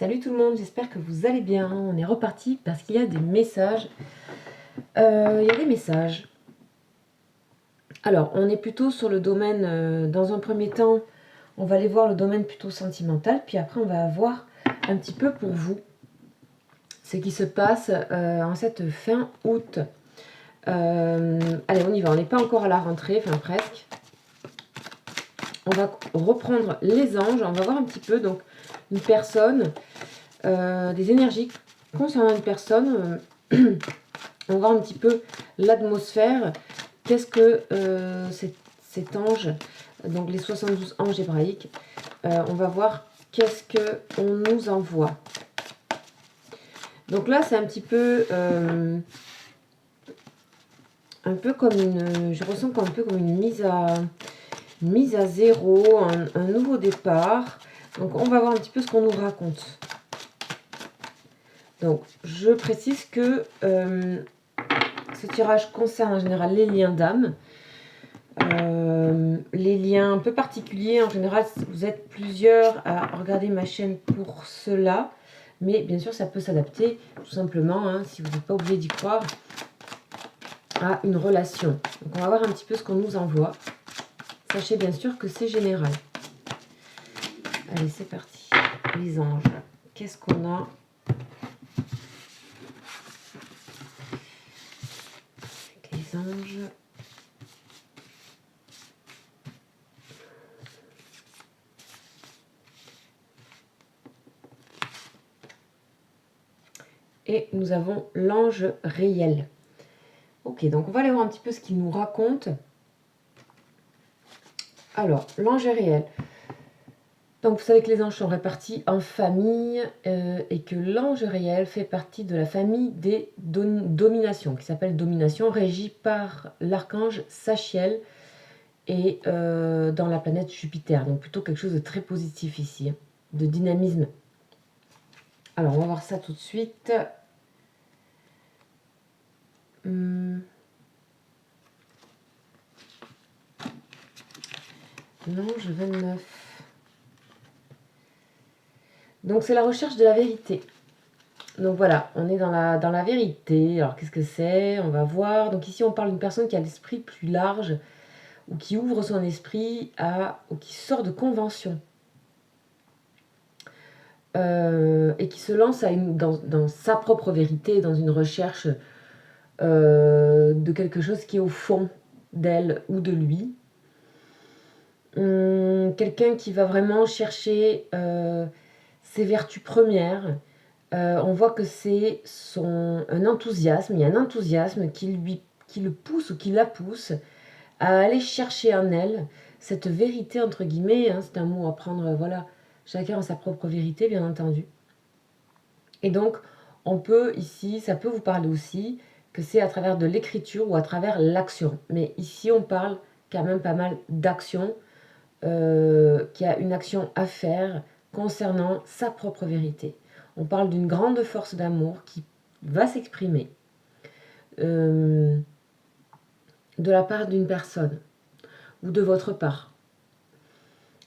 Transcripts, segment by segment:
Salut tout le monde, j'espère que vous allez bien. On est reparti parce qu'il y a des messages. Il y a des messages. Alors, on est plutôt sur le domaine, dans un premier temps, on va aller voir le domaine plutôt sentimental, puis après on va voir un petit peu pour vous ce qui se passe en cette fin août. Allez, on y va, on n'est pas encore à la rentrée, enfin presque. On va reprendre les anges, on va voir un petit peu, donc une personne, des énergies concernant une personne. On va voir un petit peu l'atmosphère. Qu'est-ce que cet ange, donc les 72 anges hébraïques, on va voir qu'est-ce qu'on nous envoie. Donc là, c'est un petit peu, comme une, je ressens un peu comme une mise à zéro, un nouveau départ. Donc on va voir un petit peu ce qu'on nous raconte. Donc je précise que ce tirage concerne en général les liens d'âme. Les liens un peu particuliers, en général, vous êtes plusieurs à regarder ma chaîne pour cela. Mais bien sûr, ça peut s'adapter, tout simplement, hein, si vous n'êtes pas obligé d'y croire, à une relation. Donc on va voir un petit peu ce qu'on nous envoie. Sachez bien sûr que c'est général. Allez, c'est parti. Les anges. Qu'est-ce qu'on a ? Les anges. Et nous avons l'ange réel. Ok, donc on va aller voir un petit peu ce qu'il nous raconte. Alors, l'ange réel. Donc vous savez que les anges sont répartis en familles et que l'ange réel fait partie de la famille des dominations, qui s'appelle domination, régie par l'archange Sachiel et dans la planète Jupiter. Donc plutôt quelque chose de très positif ici, hein, de dynamisme. Alors on va voir ça tout de suite. L'ange 29. Donc c'est la recherche de la vérité. Donc voilà, on est dans la vérité. Alors qu'est-ce que c'est ? On va voir. Donc ici on parle d'une personne qui a l'esprit plus large ou qui ouvre son esprit ou qui sort de convention. Et qui se lance dans sa propre vérité, dans une recherche de quelque chose qui est au fond d'elle ou de lui. Quelqu'un qui va vraiment chercher ses vertus premières. On voit que c'est un enthousiasme, il y a un enthousiasme qui le pousse ou qui la pousse à aller chercher en elle cette vérité, entre guillemets, hein, c'est un mot à prendre, voilà, chacun a sa propre vérité, bien entendu. Et donc, on peut ici, ça peut vous parler aussi, que c'est à travers de l'écriture ou à travers l'action. Mais ici, on parle quand même pas mal d'action, qu'il y a une action à faire concernant sa propre vérité. On parle d'une grande force d'amour qui va s'exprimer de la part d'une personne ou de votre part.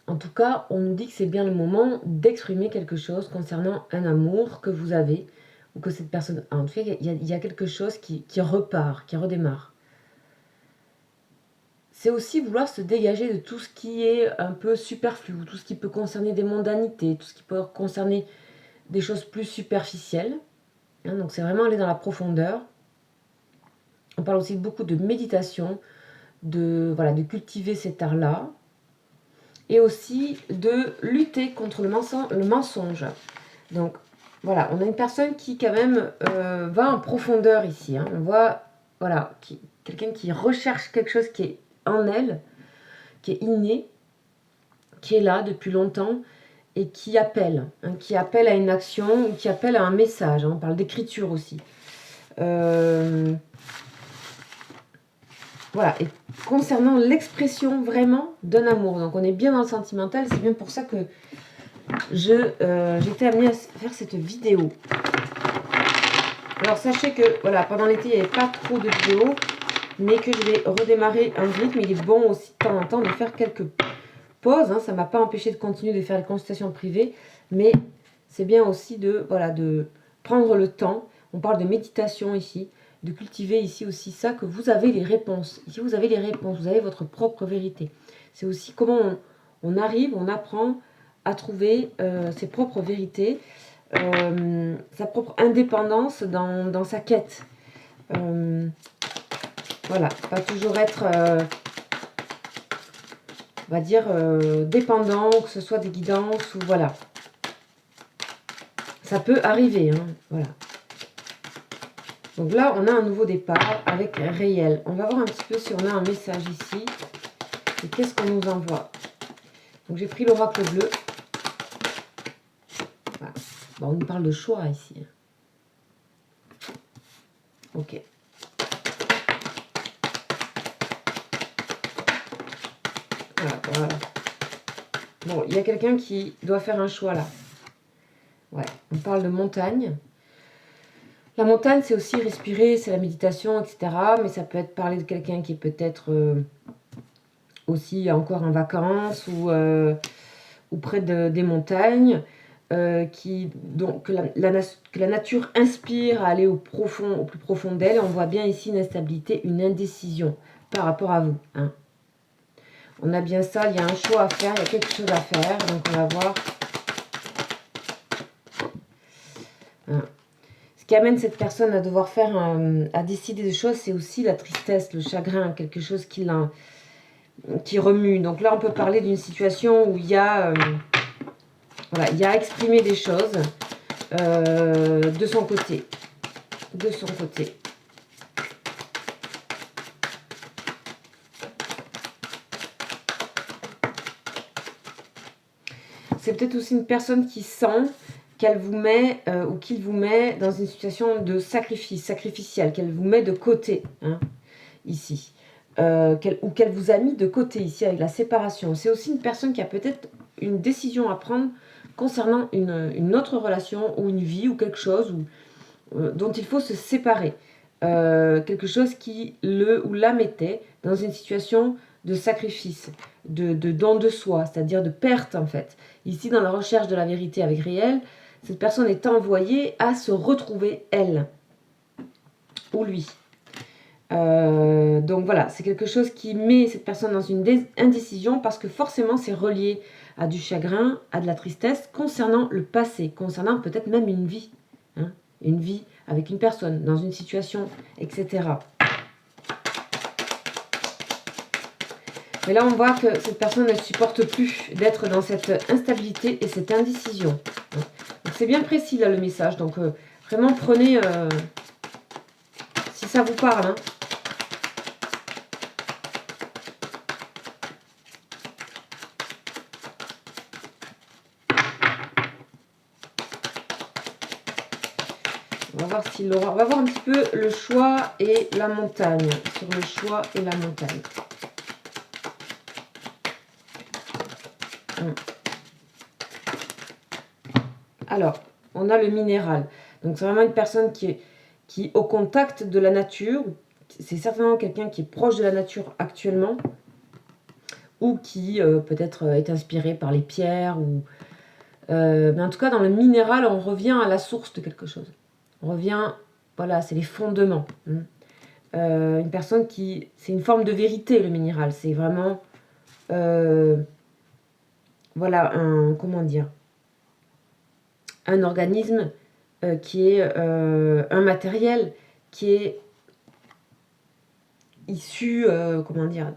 En tout cas, on nous dit que c'est bien le moment d'exprimer quelque chose concernant un amour que vous avez ou que cette personne a. En tout cas, il y a quelque chose qui repart, qui redémarre. C'est aussi vouloir se dégager de tout ce qui est un peu superflu, tout ce qui peut concerner des mondanités, tout ce qui peut concerner des choses plus superficielles. Hein, donc c'est vraiment aller dans la profondeur. On parle aussi beaucoup de méditation, de cultiver cet art-là. Et aussi de lutter contre le mensonge. Donc voilà, on a une personne qui quand même va en profondeur ici. Hein. On voit quelqu'un qui recherche quelque chose qui est en elle, qui est inné, qui est là depuis longtemps et qui appelle à une action ou qui appelle à un message. Hein. On parle d'écriture aussi. Voilà, et concernant l'expression vraiment d'un amour, donc on est bien dans le sentimental, c'est bien pour ça que j'étais amenée à faire cette vidéo. Alors sachez que voilà, pendant l'été il n'y avait pas trop de vidéos, mais que je vais redémarrer un rythme. Il est bon aussi de temps en temps de faire quelques pauses, hein, ça ne m'a pas empêché de continuer de faire les consultations privées, mais c'est bien aussi de, voilà, de prendre le temps. On parle de méditation ici, de cultiver ici aussi ça, que vous avez les réponses. Ici, vous avez les réponses, vous avez votre propre vérité. C'est aussi comment on arrive, on apprend à trouver ses propres vérités, sa propre indépendance dans sa quête. Voilà, pas toujours être, on va dire, dépendant, que ce soit des guidances ou voilà. Ça peut arriver, hein, voilà. Donc là, on a un nouveau départ avec réel. On va voir un petit peu si on a un message ici. Et qu'est-ce qu'on nous envoie? Donc j'ai pris l'oracle bleu. Voilà. Bon, on nous parle de choix ici. Ok. Voilà, voilà. Bon, il y a quelqu'un qui doit faire un choix là. Ouais, on parle de montagne. La montagne, c'est aussi respirer, c'est la méditation, etc. Mais ça peut être parler de quelqu'un qui est peut-être aussi encore en vacances ou près des montagnes, donc, que la nature inspire à aller au plus profond d'elle. On voit bien ici une instabilité, une indécision par rapport à vous. Hein. On a bien ça, il y a un choix à faire, il y a quelque chose à faire. Donc on va voir. Hein. Ce qui amène cette personne à devoir faire, à décider des choses, c'est aussi la tristesse, le chagrin, quelque chose qui remue. Donc là, on peut parler d'une situation où il y a, voilà, il y a à exprimer des choses de son côté. De son côté. C'est peut-être aussi une personne qui sent qu'elle vous met ou qu'il vous met dans une situation de sacrifice, sacrificielle, qu'elle vous met de côté, hein, ici. Ou qu'elle vous a mis de côté ici avec la séparation. C'est aussi une personne qui a peut-être une décision à prendre concernant une autre relation ou une vie ou quelque chose dont il faut se séparer. Quelque chose qui le ou la mettait dans une situation de sacrifice, de don de soi, c'est-à-dire de perte en fait. Ici, dans la recherche de la vérité avec réel, cette personne est envoyée à se retrouver elle ou lui. Donc voilà, c'est quelque chose qui met cette personne dans une indécision parce que forcément c'est relié à du chagrin, à de la tristesse concernant le passé, concernant peut-être même une vie. Hein, une vie avec une personne, dans une situation, etc. Mais là, on voit que cette personne ne supporte plus d'être dans cette instabilité et cette indécision. Donc c'est bien précis là le message, donc vraiment prenez, si ça vous parle, hein. On va voir s'il aura. On va voir un petit peu le choix et la montagne. Sur le choix et la montagne. Alors, on a le minéral. Donc c'est vraiment une personne qui est au contact de la nature. C'est certainement quelqu'un qui est proche de la nature actuellement. Ou qui peut-être est inspiré par les pierres. Mais en tout cas, dans le minéral, on revient à la source de quelque chose. On revient, voilà, c'est les fondements. Une personne qui... C'est une forme de vérité, le minéral. C'est vraiment... voilà, comment dire, un organisme qui est un matériel qui est issu, comment dire,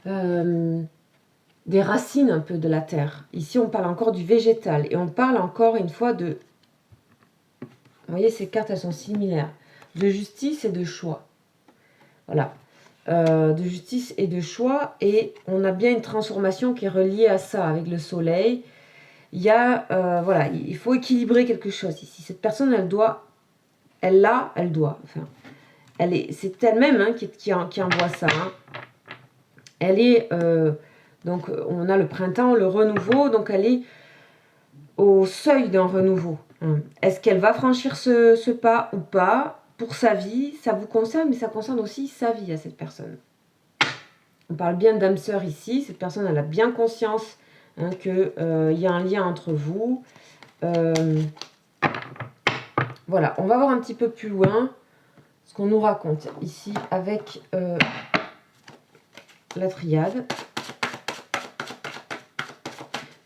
des racines un peu de la terre. Ici, on parle encore du végétal et on parle encore une fois de... Vous voyez, ces cartes, elles sont similaires. De justice et de choix. Voilà. De justice et de choix. Et on a bien une transformation qui est reliée à ça, avec le soleil. Il y a, voilà, il faut équilibrer quelque chose ici. Cette personne, elle doit, enfin, c'est elle-même hein, qui envoie ça. Hein. Elle est, donc on a le printemps, le renouveau, donc elle est au seuil d'un renouveau. Hein. Est-ce qu'elle va franchir ce pas ou pas pour sa vie? Ça vous concerne, mais ça concerne aussi sa vie à cette personne. On parle bien d'âme sœur ici. Cette personne, elle a bien conscience hein, qu'il y a un lien entre vous. Voilà, on va voir un petit peu plus loin ce qu'on nous raconte ici avec la triade.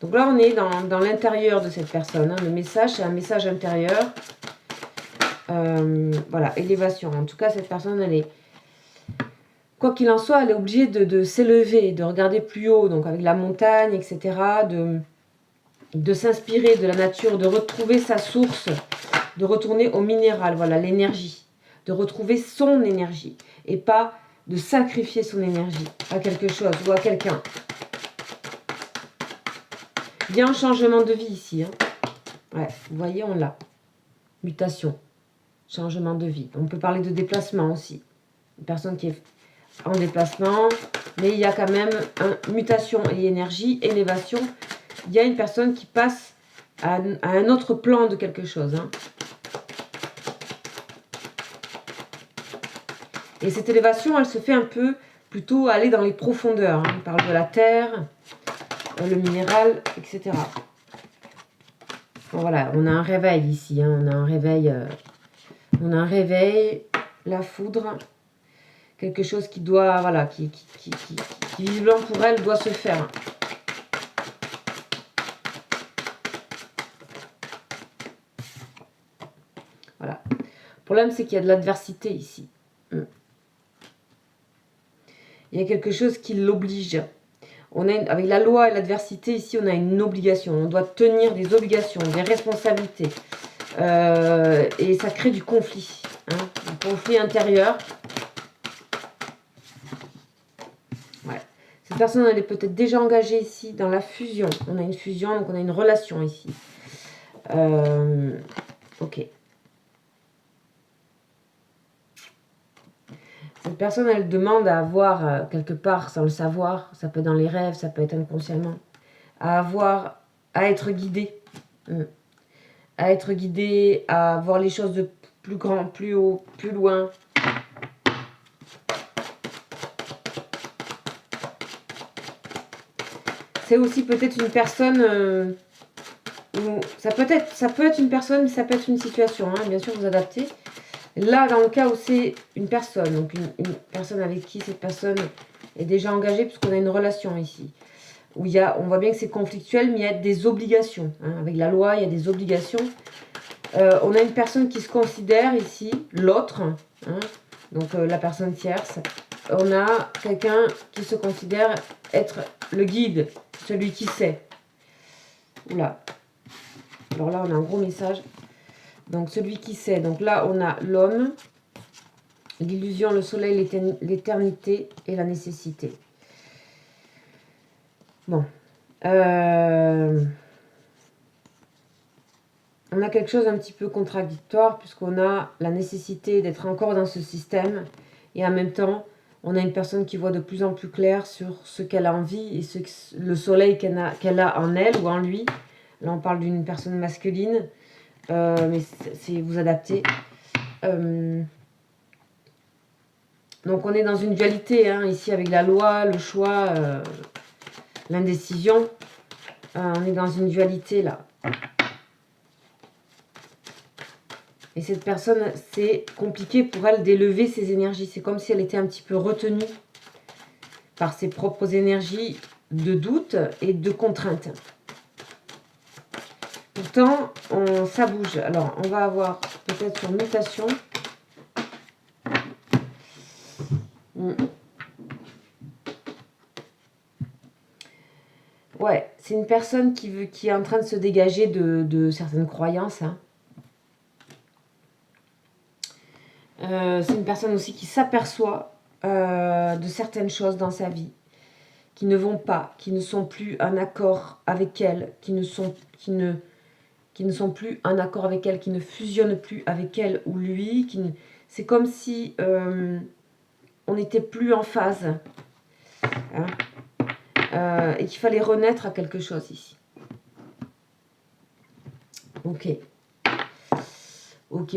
Donc là, on est dans l'intérieur de cette personne. Hein. Le message, c'est un message intérieur. Voilà, élévation. En tout cas, cette personne, elle est... Quoi qu'il en soit, elle est obligée de s'élever, de regarder plus haut, donc avec la montagne, etc. De s'inspirer de la nature, de retrouver sa source, de retourner au minéral, voilà, l'énergie. De retrouver son énergie. Et pas de sacrifier son énergie à quelque chose ou à quelqu'un. Il y a un changement de vie ici. Hein. Ouais, vous voyez, on l'a. Mutation. Changement de vie. On peut parler de déplacement aussi. Une personne qui est en déplacement, mais il y a quand même mutation et énergie, élévation. Il y a une personne qui passe à un autre plan de quelque chose. Hein. Et cette élévation, elle se fait un peu plutôt aller dans les profondeurs. Hein. On parle de la terre, le minéral, etc. Bon, voilà, on a un réveil ici. Hein. On a un réveil, la foudre. Quelque chose qui doit, voilà, qui visiblement pour elle doit se faire. Voilà. Le problème, c'est qu'il y a de l'adversité ici. Il y a quelque chose qui l'oblige. Avec la loi et l'adversité, ici, on a une obligation. On doit tenir des obligations, des responsabilités. Et ça crée du conflit. Hein, du conflit intérieur. Ouais. Cette personne, elle est peut-être déjà engagée ici dans la fusion. On a une fusion, donc on a une relation ici. Ok. Cette personne, elle demande à avoir quelque part, sans le savoir, ça peut être dans les rêves, ça peut être inconsciemment, à être guidée. À être guidée, à voir les choses de plus grand, plus haut, plus loin. C'est aussi peut-être une personne... ça peut être une personne, mais ça peut être une situation. Hein, bien sûr, vous adaptez. Là, dans le cas où c'est une personne, donc une personne avec qui cette personne est déjà engagée, puisqu'on a une relation ici, où on voit bien que c'est conflictuel, mais il y a des obligations. Hein, avec la loi, il y a des obligations. On a une personne qui se considère ici, l'autre, hein, donc la personne tierce. On a quelqu'un qui se considère être le guide, celui qui sait. Oula. Alors là, on a un gros message. Donc, celui qui sait. Donc là, on a l'homme, l'illusion, le soleil, l'éternité et la nécessité. Bon. On a quelque chose un petit peu contradictoire puisqu'on a la nécessité d'être encore dans ce système et en même temps, on a une personne qui voit de plus en plus clair sur ce qu'elle a envie et le soleil qu'elle a en elle ou en lui. Là, on parle d'une personne masculine. Mais c'est vous adapter. Donc on est dans une dualité hein, ici avec la loi, le choix, l'indécision. On est dans une dualité là. Et cette personne, c'est compliqué pour elle d'élever ses énergies. C'est comme si elle était un petit peu retenue par ses propres énergies de doute et de contrainte. Pourtant, ça bouge. Alors, on va avoir peut-être sur mutation. Ouais, c'est une personne qui est en train de se dégager de certaines croyances. Hein. C'est une personne aussi qui s'aperçoit de certaines choses dans sa vie qui ne vont pas, qui ne sont plus en accord avec elle, qui ne sont plus en accord avec elle, qui ne fusionnent plus avec elle ou lui. C'est comme si on n'était plus en phase. Hein. Et qu'il fallait renaître à quelque chose ici. Ok. Ok.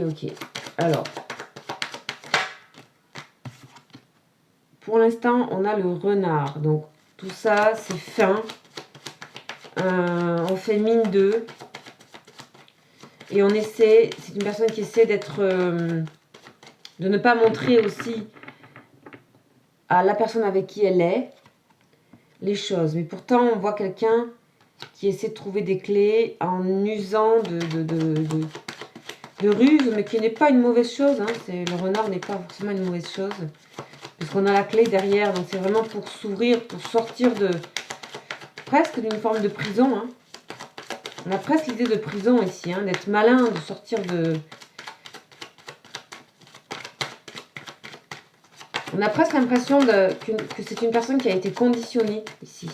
Alors, pour l'instant, on a le renard. Donc, tout ça, c'est fin. On fait mine 2. Et on essaie, c'est une personne qui essaie d'être, de ne pas montrer aussi à la personne avec qui elle est les choses. Mais pourtant, on voit quelqu'un qui essaie de trouver des clés en usant de ruse, mais qui n'est pas une mauvaise chose. Hein. Le renard n'est pas forcément une mauvaise chose. Puisqu'on a la clé derrière, donc c'est vraiment pour s'ouvrir, pour sortir de presque d'une forme de prison. Hein. On a presque l'idée de prison ici, hein, d'être malin, de sortir de... On a presque l'impression que c'est une personne qui a été conditionnée ici.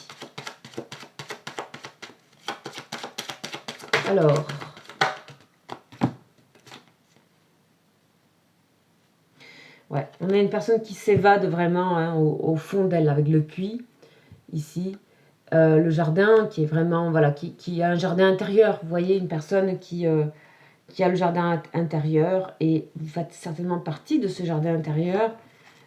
Alors... Ouais, on a une personne qui s'évade vraiment hein, au fond d'elle avec le puits, ici. Le jardin qui est vraiment, voilà, qui a un jardin intérieur. Vous voyez, une personne qui a le jardin intérieur et vous faites certainement partie de ce jardin intérieur.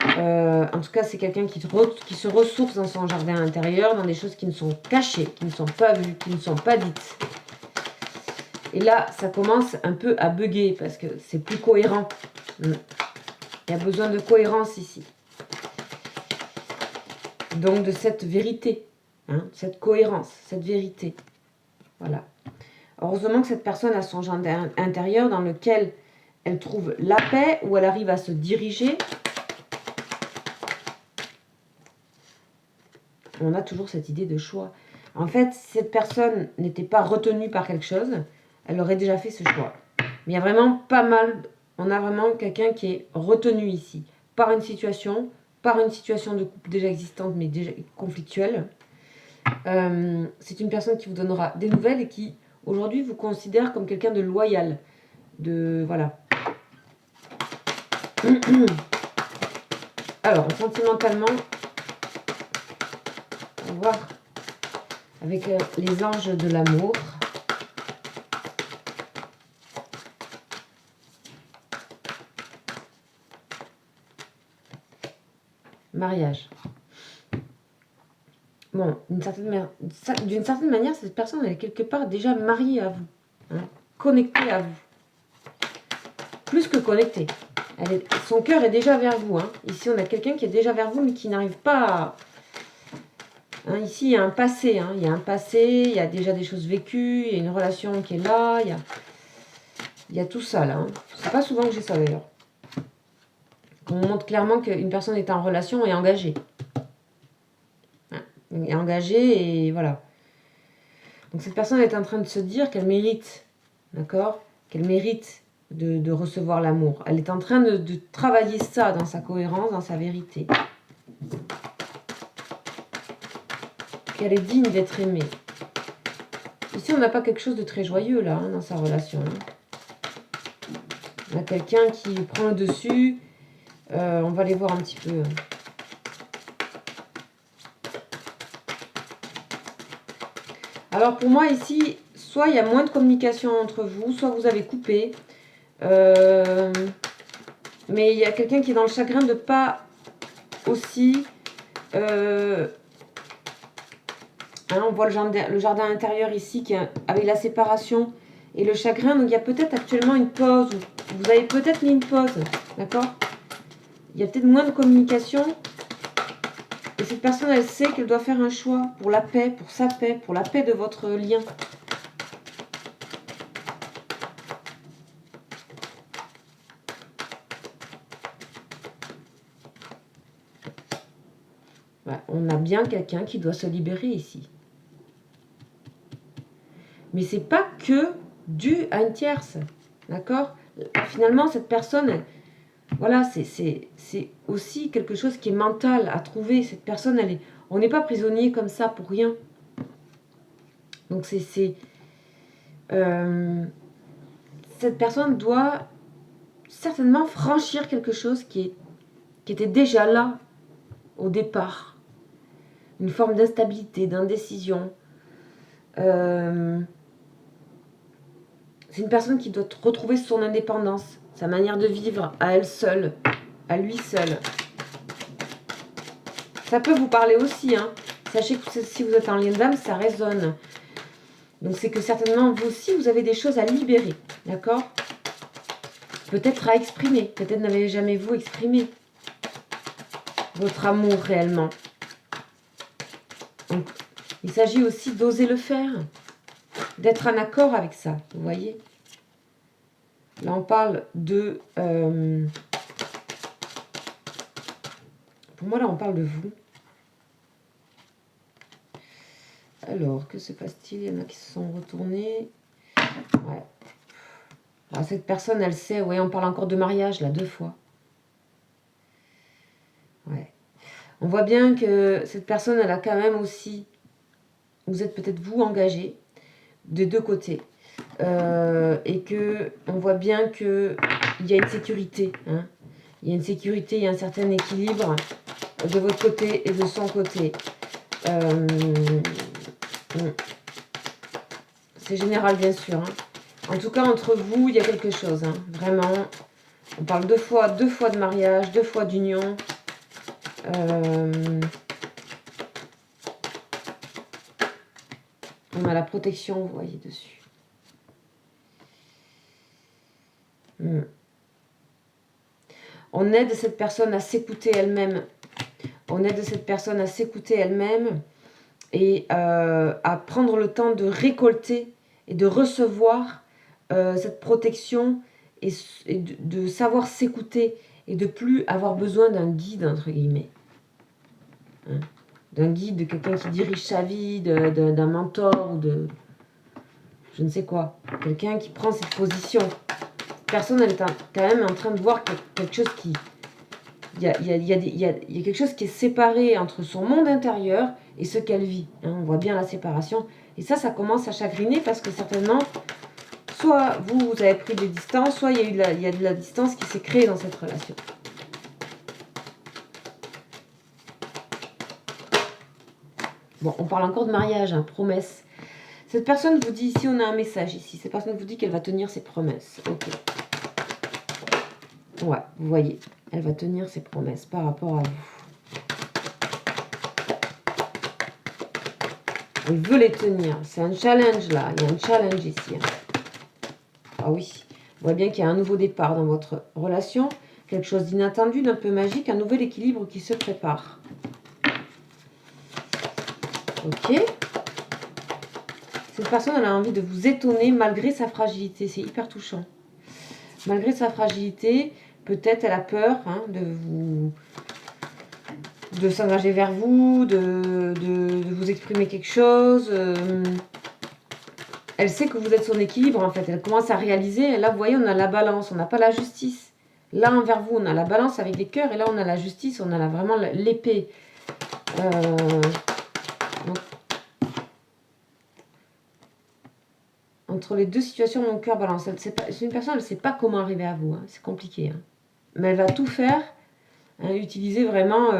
En tout cas, c'est quelqu'un qui se ressource dans son jardin intérieur, dans des choses qui ne sont cachées, qui ne sont pas vues, qui ne sont pas dites. Et là, ça commence un peu à bugger parce que c'est plus cohérent. Il y a besoin de cohérence ici. Donc de cette vérité, hein, cette cohérence, cette vérité. Voilà. Heureusement que cette personne a son jardin intérieur dans lequel elle trouve la paix, où elle arrive à se diriger. On a toujours cette idée de choix. En fait, si cette personne n'était pas retenue par quelque chose, elle aurait déjà fait ce choix. Mais il y a vraiment pas mal... On a vraiment quelqu'un qui est retenu ici par une situation de couple déjà existante mais déjà conflictuelle. C'est une personne qui vous donnera des nouvelles et qui aujourd'hui vous considère comme quelqu'un de loyal. Voilà. Alors, sentimentalement, on va voir avec les anges de l'amour. Mariage. Bon, d'une certaine manière, cette personne, elle est quelque part déjà mariée à vous. Hein, connectée à vous. Plus que connectée. Son cœur est déjà vers vous. Hein. Ici, on a quelqu'un qui est déjà vers vous, mais qui n'arrive pas à... Hein, ici, il y a un passé. Hein. Il y a un passé, il y a déjà des choses vécues, il y a une relation qui est là, il y a tout ça, là. Hein. C'est pas souvent que j'ai ça, d'ailleurs. On montre clairement qu'une personne est en relation et engagée. Est engagée et voilà. Donc cette personne est en train de se dire qu'elle mérite, d'accord, qu'elle mérite de recevoir l'amour. Elle est en train de travailler ça dans sa cohérence, dans sa vérité. Qu'elle est digne d'être aimée. Ici, on n'a pas quelque chose de très joyeux là, hein, dans sa relation. Hein. On a quelqu'un qui prend le dessus. On va les voir un petit peu. Alors pour moi ici, soit il y a moins de communication entre vous, soit vous avez coupé. Mais il y a quelqu'un qui est dans le chagrin de pas aussi... hein, on voit le jardin intérieur ici qui est avec la séparation et le chagrin. Donc il y a peut-être actuellement une pause. Vous avez peut-être mis une pause. D'accord ? Il y a peut-être moins de communication. Et cette personne, elle sait qu'elle doit faire un choix pour la paix, pour sa paix, pour la paix de votre lien. Ouais, on a bien quelqu'un qui doit se libérer ici. Mais c'est pas que dû à une tierce. D'accord ? Finalement, cette personne... Voilà, c'est aussi quelque chose qui est mental à trouver. Cette personne, on n'est pas prisonnier comme ça pour rien. Donc cette personne doit certainement franchir quelque chose qui était déjà là au départ. Une forme d'instabilité, d'indécision. C'est une personne qui doit retrouver son indépendance, sa manière de vivre à elle seule, à lui seul. Ça peut vous parler aussi, hein. Sachez que si vous êtes en lien d'âme, ça résonne. Donc c'est que certainement, vous aussi, vous avez des choses à libérer. D'accord? Peut-être à exprimer. Peut-être n'avez jamais vous exprimé votre amour réellement. Donc, il s'agit aussi d'oser le faire. D'être en accord avec ça. Vous voyez? Là, on parle de... pour moi, là, on parle de vous. Alors, que se passe-t-il? Il y en a qui se sont retournés. Ouais. Alors, cette personne, elle sait. Oui, on parle encore de mariage, là, 2 fois. Ouais. On voit bien que cette personne, elle a quand même aussi... Vous êtes peut-être vous engagé des 2 côtés. Et que on voit bien qu'il y a une sécurité. Hein. Il y a une sécurité, il y a un certain équilibre de votre côté et de son côté. C'est général, bien sûr. Hein. En tout cas, entre vous, il y a quelque chose. Hein. Vraiment, on parle 2 fois de mariage, 2 fois d'union. On a la protection, vous voyez, dessus. On aide cette personne à s'écouter elle-même. On aide cette personne à s'écouter elle-même et à prendre le temps de récolter et de recevoir cette protection et de savoir s'écouter et de plus avoir besoin d'un guide, entre guillemets. Hein, d'un guide, de quelqu'un qui dirige sa vie, d'un mentor ou de je ne sais quoi. Quelqu'un qui prend cette position. Personne, elle est quand même en train de voir quelque chose qui... Il y a quelque chose qui est séparé entre son monde intérieur et ce qu'elle vit. Hein, on voit bien la séparation. Et ça commence à chagriner parce que certainement, soit vous avez pris des distances, soit il y a de la distance qui s'est créée dans cette relation. Bon, on parle encore de mariage, hein, promesse. Cette personne vous dit, ici on a un message ici, cette personne vous dit qu'elle va tenir ses promesses. Ok. Ouais, vous voyez, elle va tenir ses promesses par rapport à vous. Elle veut les tenir. C'est un challenge là. Il y a un challenge ici. Ah oui. On voit bien qu'il y a un nouveau départ dans votre relation. Quelque chose d'inattendu, d'un peu magique. Un nouvel équilibre qui se prépare. Ok. Cette personne, elle a envie de vous étonner malgré sa fragilité. C'est hyper touchant. Malgré sa fragilité, peut-être elle a peur de s'engager vers vous, de vous exprimer quelque chose. Elle sait que vous êtes son équilibre, en fait. Elle commence à réaliser. Et là, vous voyez, on a la balance. On n'a pas la justice. Là, envers vous, on a la balance avec les cœurs. Et là, on a la justice. On a vraiment l'épée. Entre les 2 situations, mon cœur balance. C'est une personne, elle ne sait pas comment arriver à vous. Hein. C'est compliqué. Hein. Mais elle va tout faire. Hein, utiliser vraiment...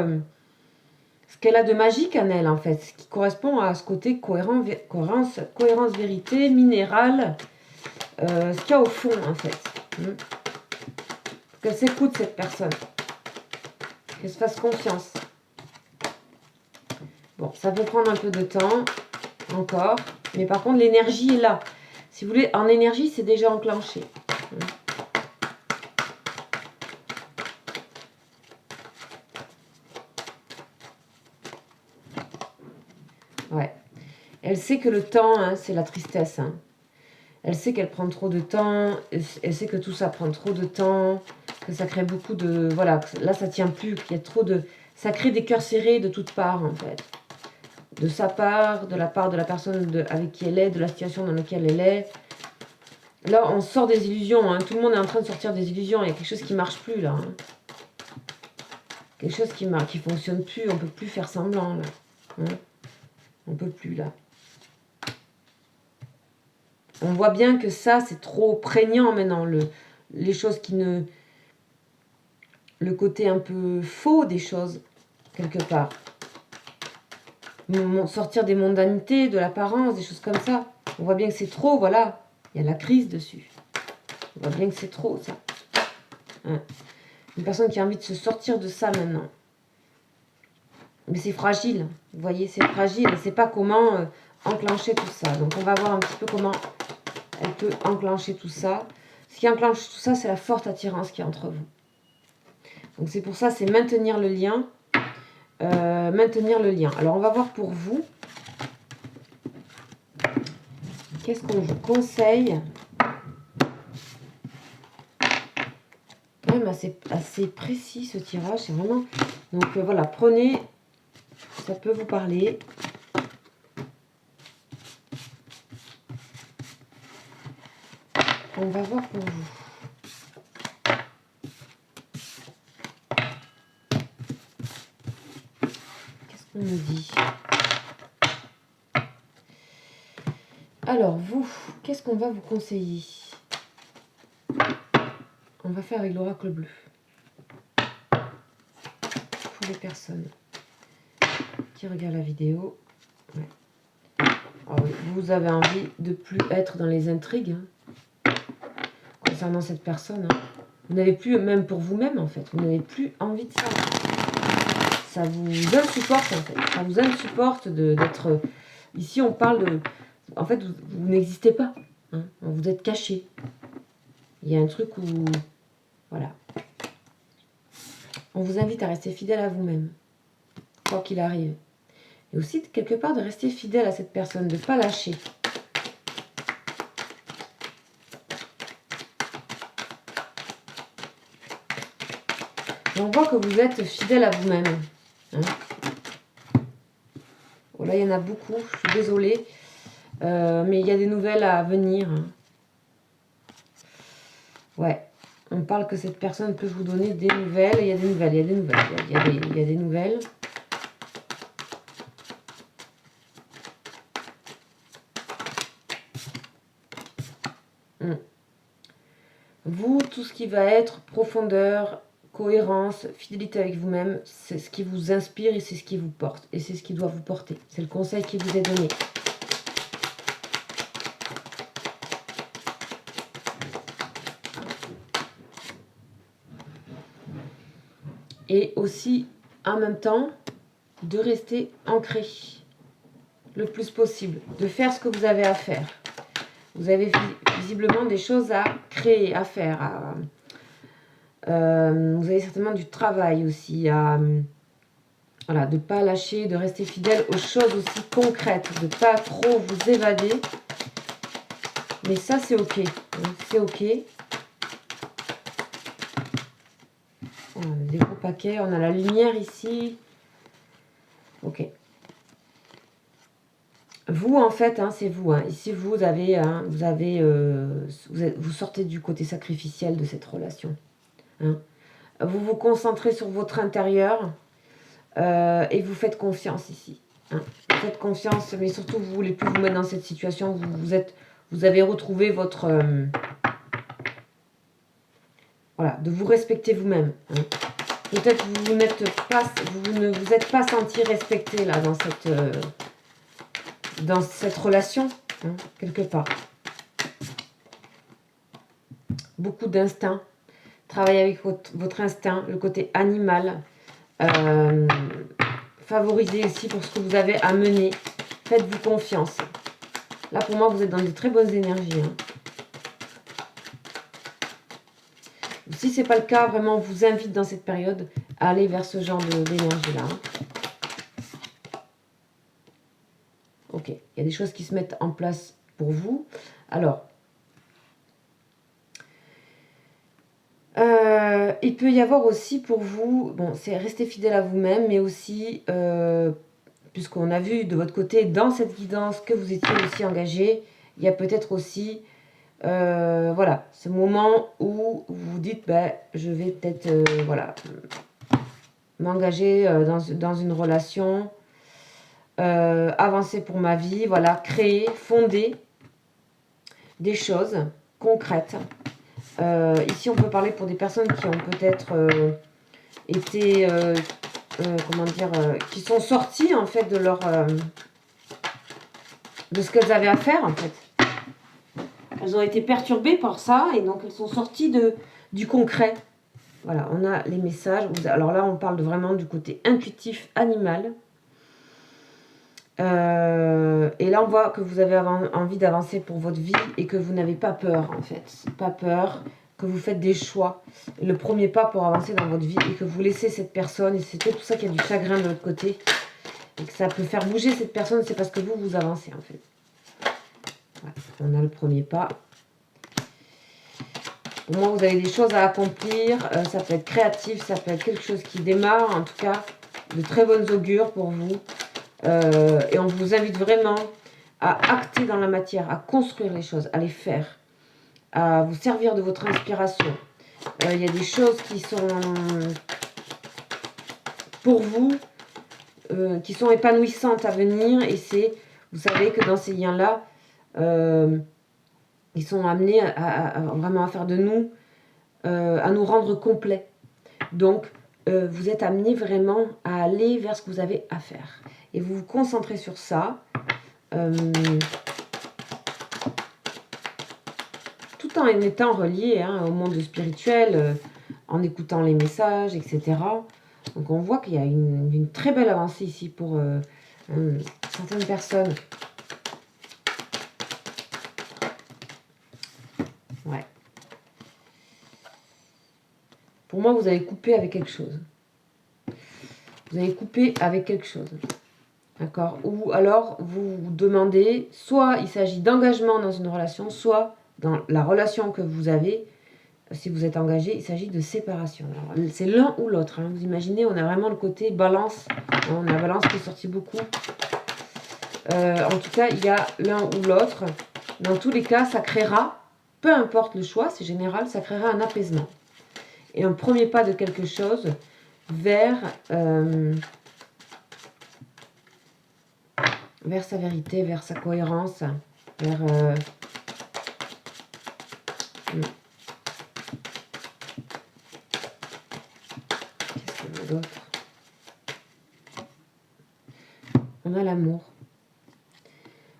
ce qu'elle a de magique en elle, en fait, ce qui correspond à ce côté cohérence, vérité, minérale, ce qu'il y a au fond, en fait. Qu'elle s'écoute, cette personne. Qu'elle se fasse confiance. Bon, ça peut prendre un peu de temps, encore, mais par contre, l'énergie est là. Si vous voulez, en énergie, c'est déjà enclenché. Ouais. Elle sait que le temps, hein, c'est la tristesse. Hein. Elle sait qu'elle prend trop de temps. Elle sait que tout ça prend trop de temps. Que ça crée beaucoup de... Voilà, là, ça tient plus. Qu'il y a trop de... Ça crée des cœurs serrés de toutes parts, en fait. De sa part, de la part de la personne avec qui elle est, de la situation dans laquelle elle est. Là, on sort des illusions. Hein. Tout le monde est en train de sortir des illusions. Il y a quelque chose qui ne marche plus, là. Hein. Quelque chose qui ne fonctionne plus. On ne peut plus faire semblant, là. Hein. On ne peut plus, là. On voit bien que ça, c'est trop prégnant maintenant. Les choses qui ne... Le côté un peu faux des choses, quelque part. Sortir des mondanités, de l'apparence, des choses comme ça. On voit bien que c'est trop, voilà. Il y a la crise dessus. On voit bien que c'est trop, ça. Hein. Une personne qui a envie de se sortir de ça maintenant. Mais c'est fragile. Vous voyez, c'est fragile. Elle ne sait pas comment enclencher tout ça. Donc on va voir un petit peu comment elle peut enclencher tout ça. Ce qui enclenche tout ça, c'est la forte attirance qui est entre vous. Donc c'est pour ça, c'est maintenir le lien. Maintenir le lien. Alors on va voir pour vous. Qu'est-ce qu'on vous conseille? Quand même assez précis ce tirage. C'est vraiment... Donc voilà, prenez... Ça peut vous parler. On va voir pour vous. Qu'est-ce qu'on me dit? Alors, vous, qu'est-ce qu'on va vous conseiller? On va faire avec l'oracle bleu. Pour les personnes qui regardent la vidéo. Ouais. Alors, vous avez envie de plus être dans les intrigues concernant cette personne. Vous n'avez plus, même pour vous-même en fait, vous n'avez plus envie de ça. Ça vous insupporte en fait. Ça vous insupporte d'être... Ici on parle de... En fait, vous n'existez pas. Vous êtes caché. Il y a un truc où... Voilà. On vous invite à rester fidèle à vous-même. Quoi qu'il arrive. Et aussi, quelque part, de rester fidèle à cette personne. De ne pas lâcher. On voit que vous êtes fidèle à vous-même. Oh là, il y en a beaucoup. Je suis désolée. Mais il y a des nouvelles à venir. Ouais. On parle que cette personne peut vous donner des nouvelles. Il y a des nouvelles, il y a des nouvelles. Il y a des nouvelles. Vous, tout ce qui va être profondeur, cohérence, fidélité avec vous-même, c'est ce qui vous inspire et c'est ce qui vous porte. Et c'est ce qui doit vous porter. C'est le conseil qui vous est donné. Et aussi, en même temps, de rester ancré le plus possible. De faire ce que vous avez à faire. Vous avez visiblement des choses à créer, à faire. Vous avez certainement du travail aussi. Voilà, de ne pas lâcher, de rester fidèle aux choses aussi concrètes. De ne pas trop vous évader. Mais ça, c'est ok. C'est ok. On a des gros paquets. On a la lumière ici. Ok. Vous, en fait, c'est vous. Ici, vous avez, vous sortez du côté sacrificiel de cette relation. Vous vous concentrez sur votre intérieur et vous faites confiance ici. Vous faites confiance, mais surtout, vous voulez plus vous mettre dans cette situation. Vous avez retrouvé votre... voilà, de vous respecter vous-même. Peut-être vous ne vous êtes pas senti respecté là dans cette relation, quelque part. Beaucoup d'instinct. Travaillez avec votre instinct, le côté animal. Favorisez aussi pour ce que vous avez à mener. Faites-vous confiance. Là, pour moi, vous êtes dans de très bonnes énergies. Si ce n'est pas le cas, vraiment, on vous invite dans cette période à aller vers ce genre d'énergie-là. Ok, il y a des choses qui se mettent en place pour vous. Alors, il peut y avoir aussi pour vous, bon, c'est rester fidèle à vous-même, mais aussi, puisqu'on a vu de votre côté, dans cette guidance, que vous étiez aussi engagé, il y a peut-être aussi, voilà, ce moment où vous vous dites, ben, je vais peut-être, voilà, m'engager dans une relation, avancer pour ma vie, voilà, créer, fonder des choses concrètes. Ici, on peut parler pour des personnes qui ont peut-être été, comment dire, qui sont sorties en fait de leur, de ce qu'elles avaient à faire en fait. Elles ont été perturbées par ça et donc elles sont sorties du concret. Voilà, on a les messages. Alors là, on parle vraiment du côté intuitif animal. Et là, on voit que vous avez envie d'avancer pour votre vie et que vous n'avez pas peur, en fait. Pas peur, que vous faites des choix. Le premier pas pour avancer dans votre vie et que vous laissez cette personne. Et c'est tout ça qu'il y a du chagrin de l'autre côté. Et que ça peut faire bouger cette personne, c'est parce que vous avancez, en fait. Voilà, on a le premier pas. Pour moi, vous avez des choses à accomplir. Ça peut être créatif, ça peut être quelque chose qui démarre. En tout cas, de très bonnes augures pour vous. Et on vous invite vraiment à acter dans la matière, à construire les choses, à les faire, à vous servir de votre inspiration. Il y a des choses qui sont pour vous, qui sont épanouissantes à venir. Et c'est, vous savez que dans ces liens-là, ils sont amenés vraiment à faire de nous, à nous rendre complets. Donc, vous êtes amenés vraiment à aller vers ce que vous avez à faire. Et vous vous concentrez sur ça, tout en étant relié au monde spirituel, en écoutant les messages, etc. Donc on voit qu'il y a une très belle avancée ici pour certaines personnes. Ouais. Pour moi, vous avez coupé avec quelque chose. Vous avez coupé avec quelque chose. D'accord? Ou alors, vous vous demandez, soit il s'agit d'engagement dans une relation, soit dans la relation que vous avez, si vous êtes engagé, il s'agit de séparation. C'est l'un ou l'autre. Vous imaginez, on a vraiment le côté balance. On a balance qui est sorti beaucoup. En tout cas, il y a l'un ou l'autre. Dans tous les cas, ça créera, peu importe le choix, c'est général, ça créera un apaisement. Et un premier pas de quelque chose vers sa vérité, vers sa cohérence, vers... Qu'est-ce qu'il y a d'autre? On a l'amour.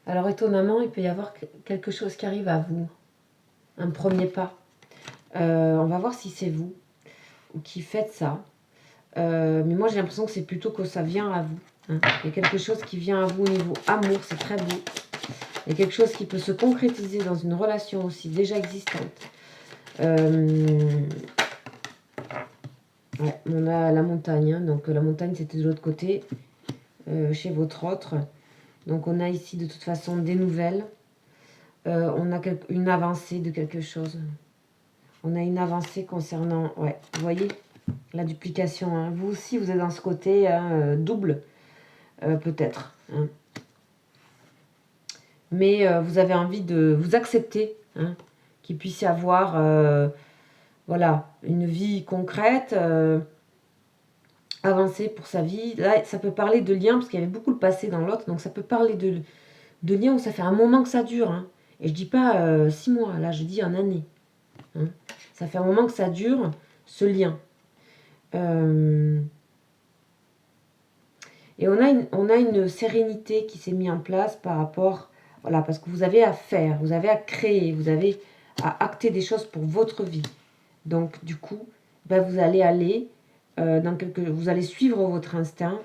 Alors étonnamment, il peut y avoir quelque chose qui arrive à vous. Un premier pas. On va voir si c'est vous ou qui faites ça. Mais moi j'ai l'impression que c'est plutôt que ça vient à vous. Il y a quelque chose qui vient à vous au niveau amour, c'est très beau. Il y a quelque chose qui peut se concrétiser dans une relation aussi déjà existante. Ouais, on a la montagne, donc la montagne c'était de l'autre côté, chez votre autre. Donc on a ici de toute façon des nouvelles. On a une avancée de quelque chose. On a une avancée concernant, ouais, vous voyez, la duplication. Vous aussi, vous êtes dans ce côté double, peut-être. Mais vous avez envie de vous accepter, qu'il puisse y avoir, voilà, une vie concrète, avancée pour sa vie. Là, ça peut parler de liens, parce qu'il y avait beaucoup le passé dans l'autre, donc ça peut parler de liens où ça fait un moment que ça dure. Et je dis pas 6 mois, là, je dis en année. Ça fait un moment que ça dure, ce lien. Et on a une sérénité qui s'est mise en place par rapport... Voilà, parce que vous avez à faire, vous avez à créer, vous avez à acter des choses pour votre vie. Donc, du coup, vous allez aller vous allez suivre votre instinct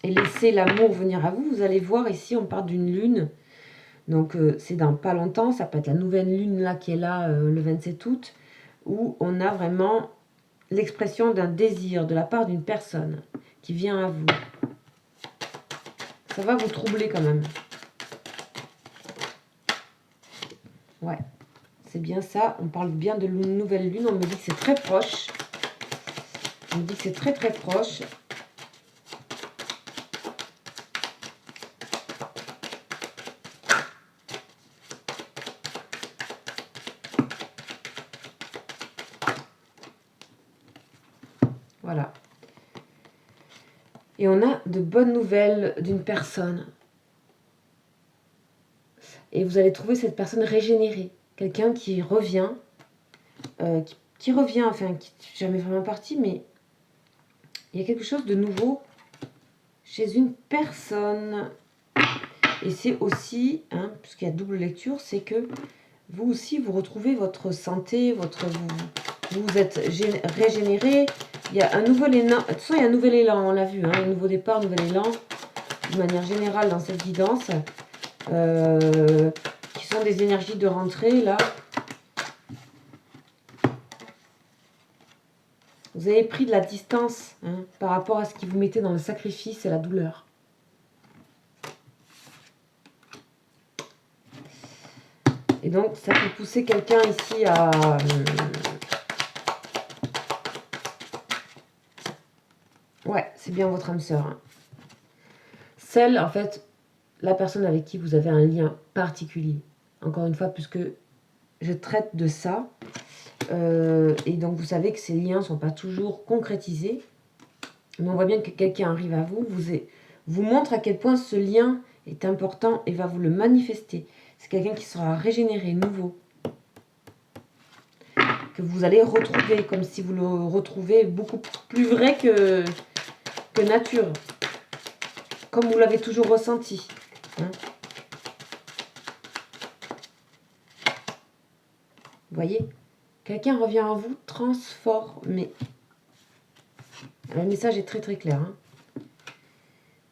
et laisser l'amour venir à vous. Vous allez voir ici, on parle d'une lune. Donc, c'est dans pas longtemps, ça peut être la nouvelle lune là qui est là le 27 août, où on a vraiment l'expression d'un désir de la part d'une personne qui vient à vous. Ça va vous troubler quand même. Ouais, c'est bien ça. On parle bien de nouvelle lune. On me dit que c'est très proche. On me dit que c'est très très proche. Voilà. Et on a de bonnes nouvelles d'une personne. Et vous allez trouver cette personne régénérée. Quelqu'un qui revient, qui revient, enfin, qui n'est jamais vraiment parti, mais il y a quelque chose de nouveau chez une personne. Et c'est aussi, puisqu'il y a double lecture, c'est que vous aussi, vous retrouvez votre santé, vous êtes régénéré, Il y a un nouvel élan. De toute façon, il y a un nouvel élan, on l'a vu. Hein, un nouveau départ, nouvel élan. De manière générale, dans cette guidance. Qui sont des énergies de rentrée, là. Vous avez pris de la distance hein, par rapport à ce qui vous mettait dans le sacrifice et la douleur. Et donc, ça peut pousser quelqu'un ici à... ouais, c'est bien votre âme sœur. Hein. Celle, en fait, la personne avec qui vous avez un lien particulier. Encore une fois, puisque je traite de ça. Et donc, vous savez que ces liens ne sont pas toujours concrétisés. Mais on voit bien que quelqu'un arrive à vous, vous montre à quel point ce lien est important et va vous le manifester. C'est quelqu'un qui sera régénéré, nouveau. Que vous allez retrouver, comme si vous le retrouvez beaucoup plus vrai que nature. Comme vous l'avez toujours ressenti. Hein. Vous voyez? Quelqu'un revient à vous transformé. Le message est très très clair. Hein.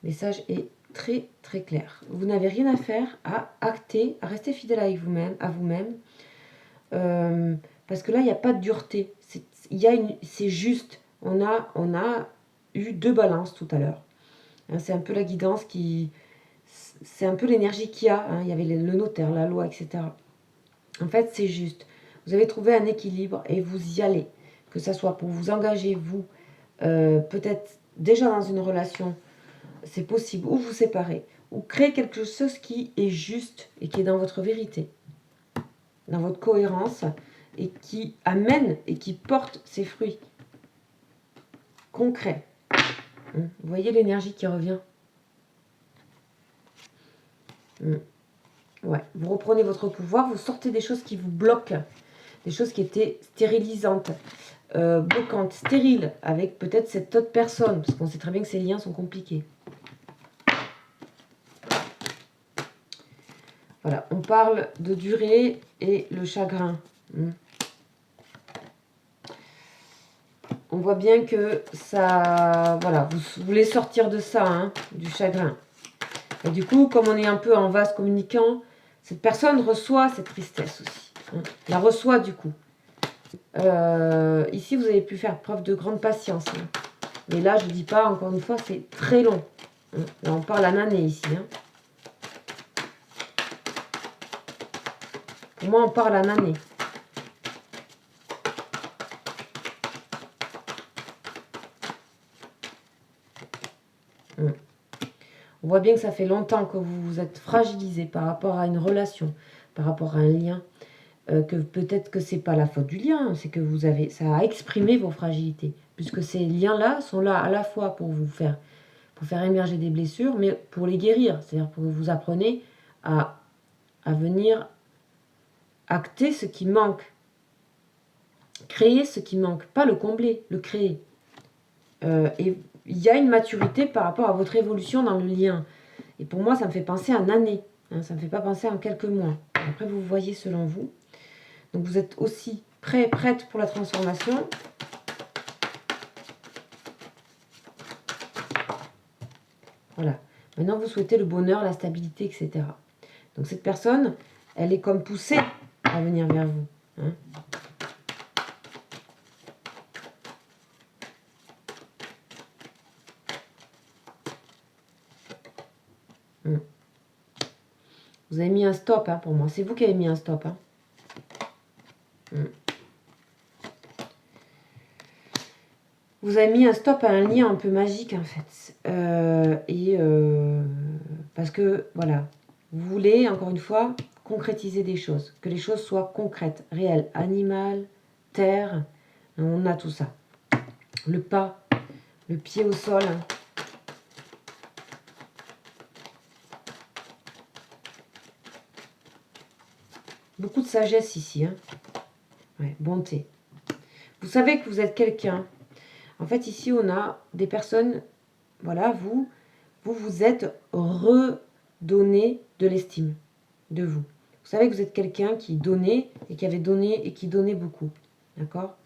Le message est très très clair. Vous n'avez rien à faire à acter, à rester fidèle avec vous-même, à vous-même. Parce que là, il n'y a pas de dureté. C'est juste. On a eu 2 balances tout à l'heure. Hein, c'est un peu la guidance qui... C'est un peu l'énergie qu'il y a. Hein. Il y avait le notaire, la loi, etc. En fait, c'est juste. Vous avez trouvé un équilibre et vous y allez. Que ça soit pour vous engager, vous, peut-être déjà dans une relation, c'est possible, ou vous séparer, ou créer quelque chose qui est juste et qui est dans votre vérité, dans votre cohérence, et qui amène et qui porte ses fruits concrets. Vous voyez l'énergie qui revient. Ouais. Vous reprenez votre pouvoir, vous sortez des choses qui vous bloquent, des choses qui étaient stérilisantes, bloquantes, stériles, avec peut-être cette autre personne, parce qu'on sait très bien que ces liens sont compliqués. Voilà, on parle de durée et le chagrin. On voit bien que ça... Voilà, vous voulez sortir de ça, hein, du chagrin. Et du coup, comme on est un peu en vase communicant, cette personne reçoit cette tristesse aussi. Hein, la reçoit du coup. Ici, vous avez pu faire preuve de grande patience. Hein. Mais là, je ne dis pas, encore une fois, c'est très long. Hein. Là, on parle en année ici. Hein. Pour moi, on parle en année. On voit bien que ça fait longtemps que vous vous êtes fragilisé par rapport à une relation, par rapport à un lien, que peut-être que c'est pas la faute du lien, c'est que ça a exprimé vos fragilités, puisque ces liens-là sont là à la fois pour faire émerger des blessures, mais pour les guérir, c'est-à-dire pour que vous appreniez à venir acter ce qui manque, créer ce qui manque, pas le combler, le créer. Et il y a une maturité par rapport à votre évolution dans le lien. Et pour moi, ça me fait penser à une année. Hein, ça ne me fait pas penser en quelques mois. Après, vous voyez selon vous. Donc, vous êtes aussi prête pour la transformation. Voilà. Maintenant, vous souhaitez le bonheur, la stabilité, etc. Donc, cette personne, elle est comme poussée à venir vers vous. Hein. Vous avez mis un stop hein, pour moi. C'est vous qui avez mis un stop. Hein. Vous avez mis un stop à un lien un peu magique en fait. Parce que, voilà, vous voulez, encore une fois, concrétiser des choses. Que les choses soient concrètes, réelles. Animal, terre, on a tout ça. Le pas, le pied au sol. Hein. Beaucoup de sagesse ici. Hein. Ouais, bonté. Vous savez que vous êtes quelqu'un. En fait, ici, on a des personnes, voilà, vous êtes redonné de l'estime de vous. Vous savez que vous êtes quelqu'un qui donnait et qui avait donné et qui donnait beaucoup. D'accord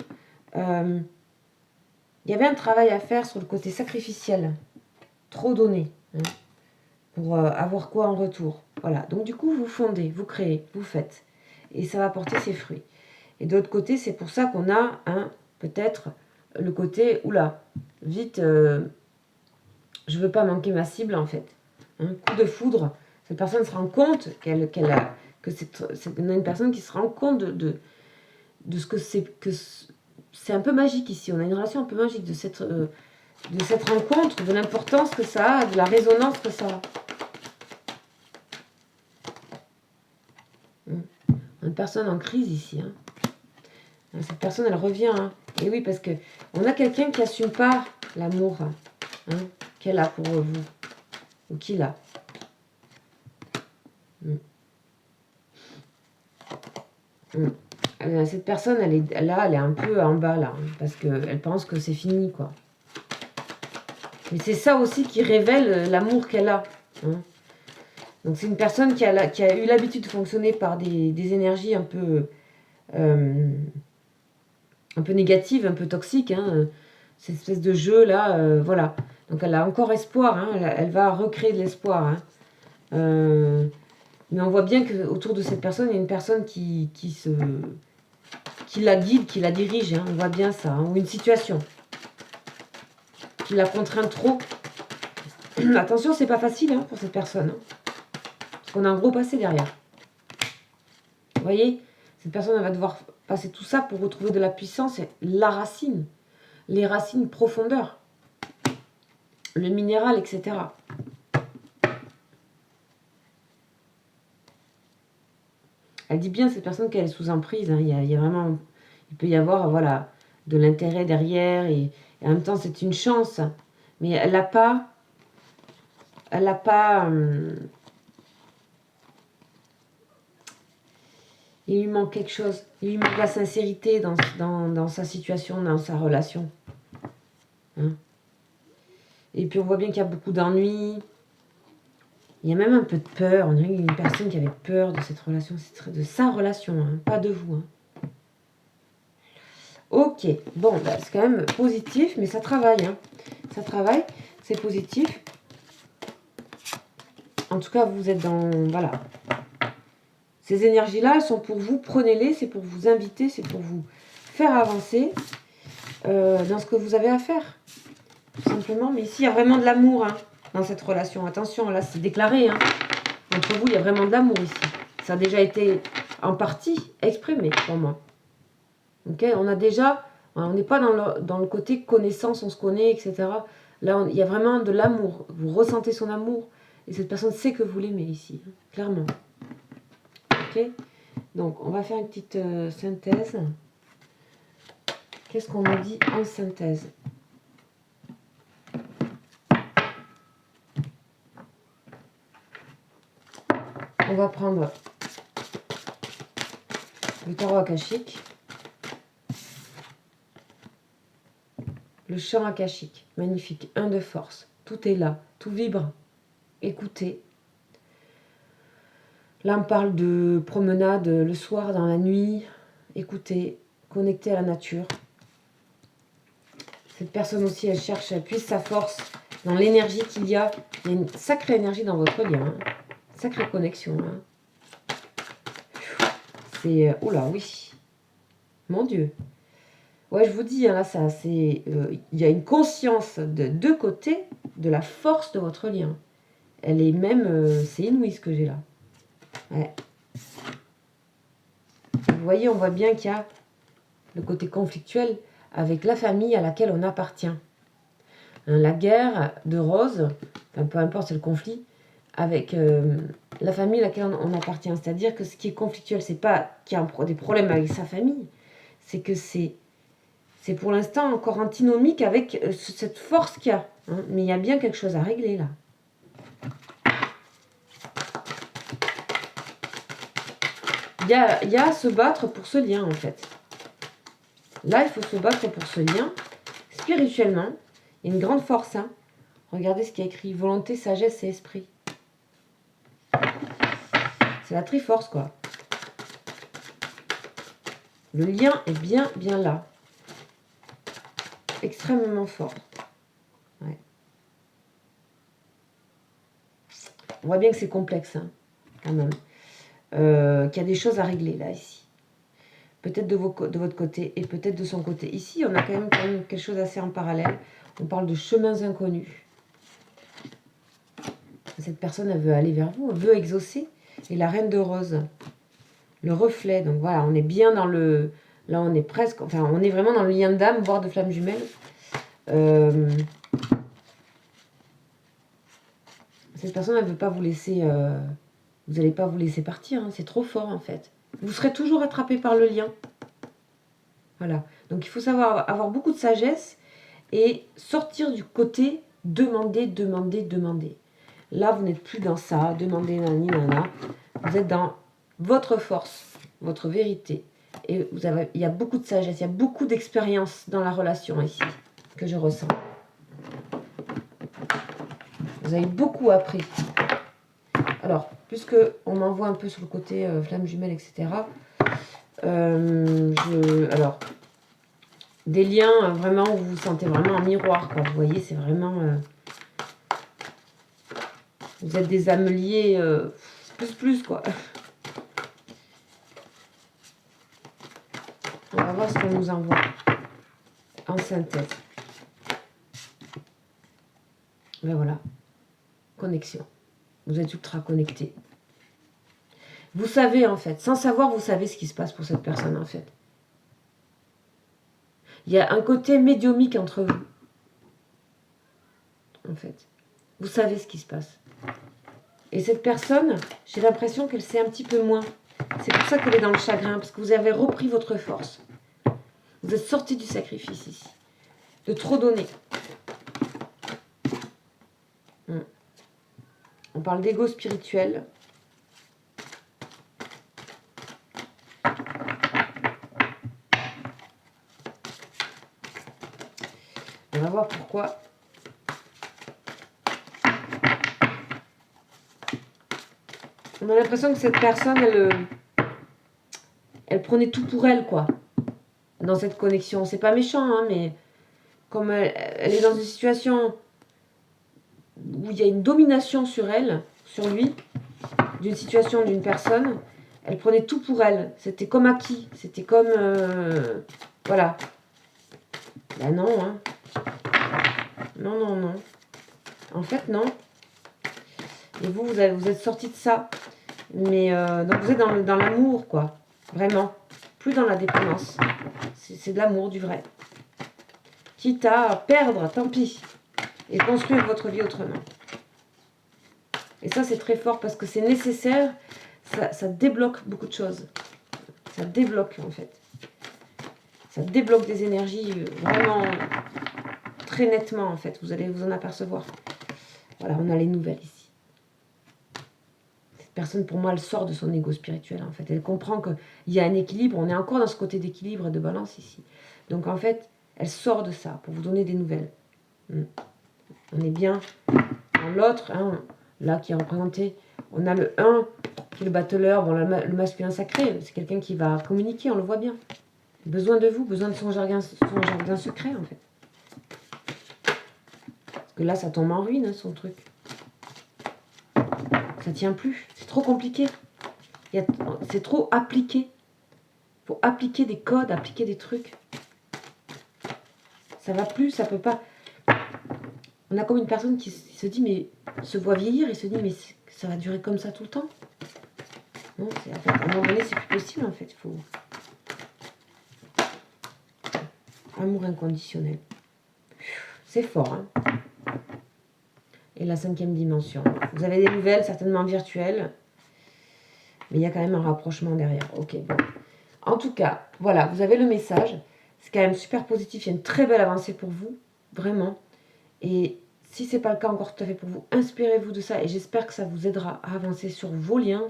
il y avait un travail à faire sur le côté sacrificiel. Trop donné. Hein, pour avoir quoi en retour. Voilà. Donc du coup, vous fondez, vous créez, vous faites. Et ça va porter ses fruits. Et de l'autre côté, c'est pour ça qu'on a peut-être le côté, oula, vite, je veux pas manquer ma cible en fait. Coup de foudre, cette personne se rend compte que c'est une personne qui se rend compte de ce que c'est, que c'est un peu magique ici. On a une relation un peu magique de cette rencontre, de l'importance que ça a, de la résonance que ça a. Une personne en crise ici. Cette personne, elle revient. Et oui, parce que on a quelqu'un qui n'assume pas l'amour qu'elle a pour vous. Ou qu'il a. Cette personne, elle est un peu en bas, là. Parce qu'elle pense que c'est fini, quoi. Mais c'est ça aussi qui révèle l'amour qu'elle a. Donc c'est une personne qui a eu l'habitude de fonctionner par des énergies un peu négatives, un peu toxiques. Cette espèce de jeu là, voilà. Donc elle a encore espoir, elle va recréer de l'espoir. Mais on voit bien qu'autour de cette personne, il y a une personne qui la guide, qui la dirige. On voit bien ça. Ou une situation qui la contraint trop. Attention, c'est pas facile pour cette personne. Parce qu'on a un gros passé derrière. Vous voyez, cette personne elle va devoir passer tout ça pour retrouver de la puissance et la racine. Les racines profondeur. Le minéral, etc. Elle dit bien, cette personne, qu'elle est sous emprise. Il y a vraiment... Il peut y avoir, voilà, de l'intérêt derrière. Et en même temps, c'est une chance. Mais elle n'a pas... Elle n'a pas... il lui manque quelque chose. Il lui manque la sincérité dans sa situation, dans sa relation. Et puis on voit bien qu'il y a beaucoup d'ennuis. Il y a même un peu de peur. On a une personne qui avait peur de cette relation, de sa relation, pas de vous. Ok, bon, c'est quand même positif, mais ça travaille. Ça travaille, c'est positif. En tout cas, vous êtes dans... Voilà. Ces énergies-là, elles sont pour vous, prenez-les, c'est pour vous inviter, c'est pour vous faire avancer dans ce que vous avez à faire. Tout simplement, mais ici, il y a vraiment de l'amour dans cette relation. Attention, là, c'est déclaré. Entre vous, il y a vraiment de l'amour ici. Ça a déjà été en partie exprimé pour moi. Ok, on a déjà... On n'est pas dans le côté connaissance, on se connaît, etc. Là, il y a vraiment de l'amour. Vous ressentez son amour. Et cette personne sait que vous l'aimez ici, clairement. Ok. Donc, on va faire une petite synthèse. Qu'est-ce qu'on nous dit en synthèse? On va prendre le tarot akashique. Le chant akashique, magnifique, 1 de force. Tout est là, tout vibre. Écoutez. Là, on parle de promenade le soir, dans la nuit. Écoutez, connectez à la nature. Cette personne aussi, elle puise sa force dans l'énergie qu'il y a. Il y a une sacrée énergie dans votre lien. Sacrée connexion. C'est... oula, oui. Mon Dieu. Ouais, je vous dis, là, ça, c'est... il y a une conscience de deux côtés de la force de votre lien. Elle est même... c'est inouï ce que j'ai là. Ouais. Vous voyez, on voit bien qu'il y a le côté conflictuel avec la famille à laquelle on appartient. La guerre de Rose, enfin, peu importe, c'est le conflit, avec la famille à laquelle on appartient. C'est-à-dire que ce qui est conflictuel, c'est pas qu'il y a des problèmes avec sa famille, c'est que c'est pour l'instant encore antinomique avec cette force qu'il y a. Mais il y a bien quelque chose à régler là. Il y a à se battre pour ce lien en fait. Là, il faut se battre pour ce lien. Spirituellement, il y a une grande force. Regardez ce qui est écrit. Volonté, sagesse et esprit. C'est la triforce, quoi. Le lien est bien là. extrêmement fort. Ouais. On voit bien que c'est complexe, hein, quand même. Qu'il y a des choses à régler, là, ici. Peut-être de votre côté et peut-être de son côté. Ici, on a quand même quelque chose assez en parallèle. On parle de chemins inconnus. Cette personne, elle veut aller vers vous, elle veut exaucer. Et la reine de rose, le reflet. Donc voilà, on est bien dans le... Là, on est presque... Enfin, on est vraiment dans le lien d'âme, voire de flamme jumelle. Cette personne, elle ne veut pas vous laisser... vous n'allez pas vous laisser partir. Hein, c'est trop fort, en fait. Vous serez toujours attrapé par le lien. Voilà. Donc, il faut savoir avoir beaucoup de sagesse et sortir du côté demander, demander, demander. Là, vous n'êtes plus dans ça, demander, nani, nana. Vous êtes dans votre force, votre vérité. Et il y a beaucoup de sagesse, il y a beaucoup d'expérience dans la relation ici, que je ressens. Vous avez beaucoup appris. Alors, puisque on m'envoie un peu sur le côté flamme jumelle, etc. Alors, des liens vraiment où vous vous sentez vraiment en miroir, quoi. Vous voyez, c'est vraiment... vous êtes des âmes liées plus, quoi. On va voir ce qu'on nous envoie en synthèse. Ben voilà, connexion. Vous êtes ultra connecté. Vous savez en fait, sans savoir, vous savez ce qui se passe pour cette personne en fait. Il y a un côté médiumique entre vous. En fait. Vous savez ce qui se passe. Et cette personne, j'ai l'impression qu'elle sait un petit peu moins. C'est pour ça qu'elle est dans le chagrin, parce que vous avez repris votre force. Vous êtes sorti du sacrifice ici. De trop donner. On parle d'ego spirituel. On va voir pourquoi. On a l'impression que cette personne, elle prenait tout pour elle, quoi. Dans cette connexion. C'est pas méchant, hein, mais comme elle est dans une situation où il y a une domination sur elle, sur lui, d'une situation, d'une personne, elle prenait tout pour elle. C'était comme acquis. C'était comme... voilà. Ben non, hein. Non, non, non. En fait, non. Et vous êtes sorti de ça. Mais donc vous êtes dans l'amour, quoi. Vraiment. Plus dans la dépendance. C'est de l'amour, du vrai. Quitte à perdre, tant pis. Et construire votre vie autrement. Et ça, c'est très fort parce que c'est nécessaire. Ça débloque beaucoup de choses. Ça débloque, en fait. Ça débloque des énergies vraiment très nettement, en fait. Vous allez vous en apercevoir. Voilà, on a les nouvelles ici. Cette personne, pour moi, elle sort de son ego spirituel, en fait. Elle comprend qu'il y a un équilibre. On est encore dans ce côté d'équilibre et de balance ici. Donc, en fait, elle sort de ça pour vous donner des nouvelles. On est bien dans l'autre, hein, là, qui est représenté. On a le 1, qui est le battleur. Bon, le masculin sacré, c'est quelqu'un qui va communiquer, on le voit bien. Besoin de vous, besoin de son jardin secret, en fait. Parce que là, ça tombe en ruine, hein, son truc. Ça tient plus. C'est trop compliqué. C'est trop appliqué. Il faut appliquer des codes, appliquer des trucs. Ça va plus, ça peut pas. On a comme une personne qui se dit, mais se voit vieillir et se dit, mais ça va durer comme ça tout le temps. Non, en fait, à un moment donné, c'est plus possible, en fait. Il faut... Amour inconditionnel. C'est fort, hein. Et la 5e dimension. Vous avez des nouvelles, certainement virtuelles. Mais il y a quand même un rapprochement derrière. Ok, bon. En tout cas, voilà, vous avez le message. C'est quand même super positif. Il y a une très belle avancée pour vous. Vraiment. Et si ce n'est pas le cas encore tout à fait pour vous, inspirez-vous de ça. Et j'espère que ça vous aidera à avancer sur vos liens.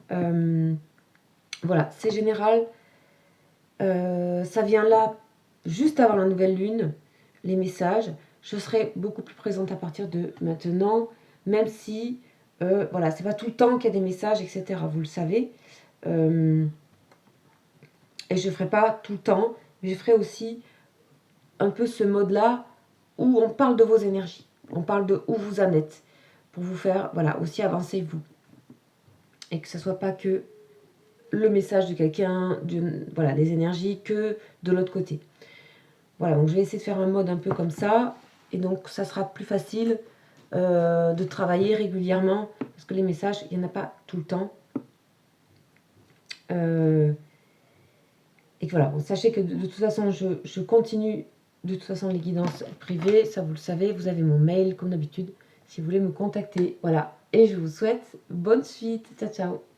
Voilà, c'est général. Ça vient là, juste avant la nouvelle lune, les messages. Je serai beaucoup plus présente à partir de maintenant, même si, voilà, c'est pas tout le temps qu'il y a des messages, etc. Vous le savez. Et je ne ferai pas tout le temps, mais je ferai aussi un peu ce mode-là où on parle de vos énergies, on parle de où vous en êtes, pour vous faire, voilà, aussi avancer vous. Et que ce soit pas que le message de quelqu'un, voilà, les énergies, que de l'autre côté. Voilà, donc je vais essayer de faire un mode un peu comme ça, et donc ça sera plus facile de travailler régulièrement, parce que les messages, il n'y en a pas tout le temps. Et que voilà, bon, sachez que de toute façon, je continue de toute façon les guidances privées, ça vous le savez, vous avez mon mail comme d'habitude, si vous voulez me contacter. Voilà, et je vous souhaite bonne suite, ciao ciao.